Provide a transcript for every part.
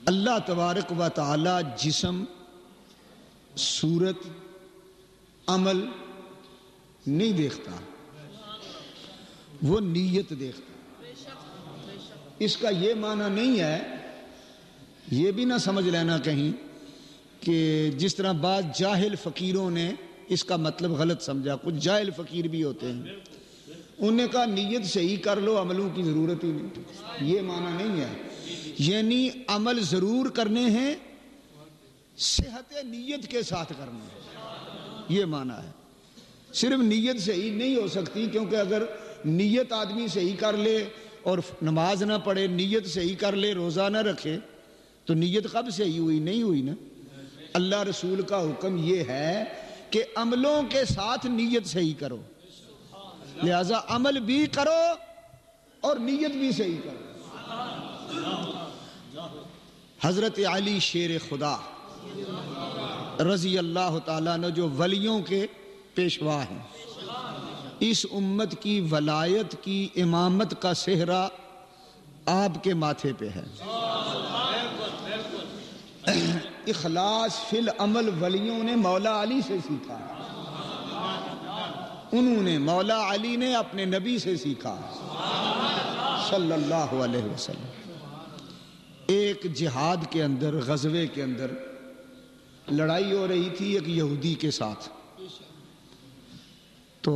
اللہ تبارک و تعالی جسم، صورت، عمل نہیں دیکھتا، وہ نیت دیکھتا۔ اس کا یہ معنی نہیں ہے، یہ بھی نہ سمجھ لینا کہیں کہ جس طرح بعض جاہل فقیروں نے اس کا مطلب غلط سمجھا، کچھ جاہل فقیر بھی ہوتے ہیں، انہوں نے کہا نیت صحیح کر لو، عملوں کی ضرورت ہی نہیں۔ یہ معنی نہیں ہے، یعنی عمل ضرور کرنے ہیں، صحت نیت کے ساتھ کرنے ہیں، یہ معنی ہے۔ صرف نیت صحیح نہیں ہو سکتی، کیونکہ اگر نیت آدمی صحیح کر لے اور نماز نہ پڑھے، نیت صحیح کر لے روزہ نہ رکھے، تو نیت کب صحیح ہوئی؟ نہیں ہوئی نا۔ اللہ رسول کا حکم یہ ہے کہ عملوں کے ساتھ نیت صحیح کرو، لہذا عمل بھی کرو اور نیت بھی صحیح کرو۔ حضرت علی شیر خدا رضی اللہ تعالیٰ عنہ جو ولیوں کے پیشوا ہیں، اس امت کی ولایت کی امامت کا صحرا آپ کے ماتھے پہ ہے۔ اخلاص فی العمل ولیوں نے مولا علی سے سیکھا، انہوں نے مولا علی نے اپنے نبی سے سیکھا صلی اللہ علیہ وسلم۔ ایک جہاد کے اندر، غزوے کے اندر لڑائی ہو رہی تھی ایک یہودی کے ساتھ، تو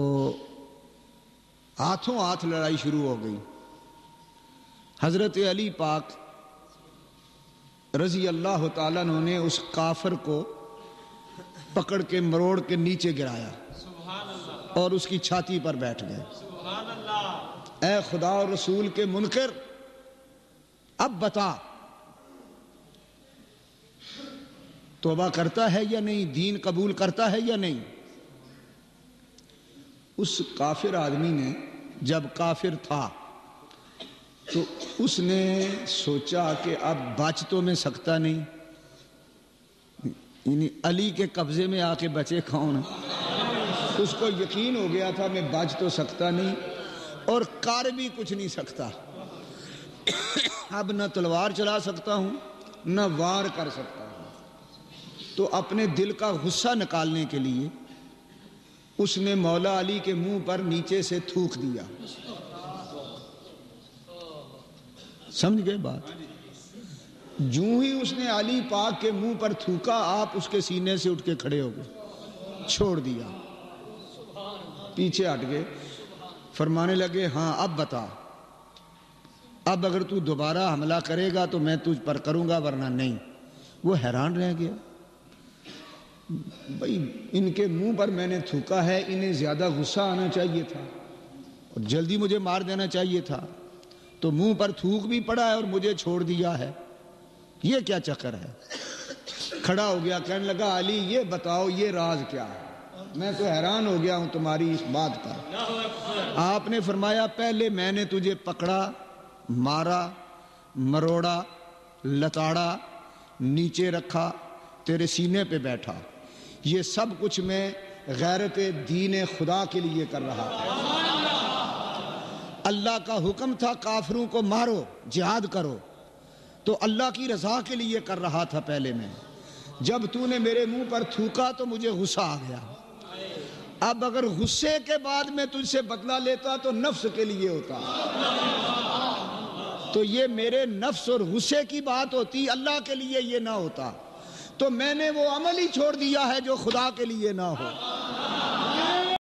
ہاتھوں ہاتھ لڑائی شروع ہو گئی۔ حضرت علی پاک رضی اللہ تعالیٰ عنہ نے اس کافر کو پکڑ کے مروڑ کے نیچے گرایا اور اس کی چھاتی پر بیٹھ گئے۔ اے خدا اور رسول کے منکر، اب بتا توبہ کرتا ہے یا نہیں، دین قبول کرتا ہے یا نہیں؟ اس کافر آدمی نے جب کافر تھا تو اس نے سوچا کہ اب بچ تو میں سکتا نہیں، یعنی علی کے قبضے میں آ کے بچے کون؟ اس کو یقین ہو گیا تھا میں بچ تو سکتا نہیں اور کر بھی کچھ نہیں سکتا، اب نہ تلوار چلا سکتا ہوں نہ وار کر سکتا ہوں۔ تو اپنے دل کا غصہ نکالنے کے لیے اس نے مولا علی کے منہ پر نیچے سے تھوک دیا۔ سمجھ گئے بات؟ جوں ہی اس نے علی پاک کے منہ پر تھوکا، آپ اس کے سینے سے اٹھ کے کھڑے ہو گئے، چھوڑ دیا، پیچھے ہٹ گئے، فرمانے لگے ہاں اب بتا، اب اگر تو دوبارہ حملہ کرے گا تو میں تجھ پر کروں گا ورنہ نہیں۔ وہ حیران رہ گیا، بھئی ان کے منہ پر میں نے تھوکا ہے، انہیں زیادہ غصہ آنا چاہیے تھا اور جلدی مجھے مار دینا چاہیے تھا، تو منہ پر تھوک بھی پڑا ہے اور مجھے چھوڑ دیا ہے، یہ کیا چکر ہے؟ کھڑا ہو گیا، کہنے لگا علی یہ بتاؤ یہ راز کیا ہے، میں تو حیران ہو گیا ہوں تمہاری اس بات پر۔ آپ نے فرمایا پہلے میں نے تجھے پکڑا، مارا، مروڑا، لتاڑا، نیچے رکھا، تیرے سینے پہ بیٹھا، یہ سب کچھ میں غیرت دین خدا کے لیے کر رہا تھا۔ اللہ کا حکم تھا کافروں کو مارو، جہاد کرو، تو اللہ کی رضا کے لیے کر رہا تھا پہلے میں۔ جب تو نے میرے منہ پر تھوکا تو مجھے غصہ آ گیا، اب اگر غصے کے بعد میں تجھ سے بدلہ لیتا تو نفس کے لیے ہوتا، تو یہ میرے نفس اور غصے کی بات ہوتی، اللہ کے لیے یہ نہ ہوتا، تو میں نے وہ عمل ہی چھوڑ دیا ہے جو خدا کے لیے نہ ہو۔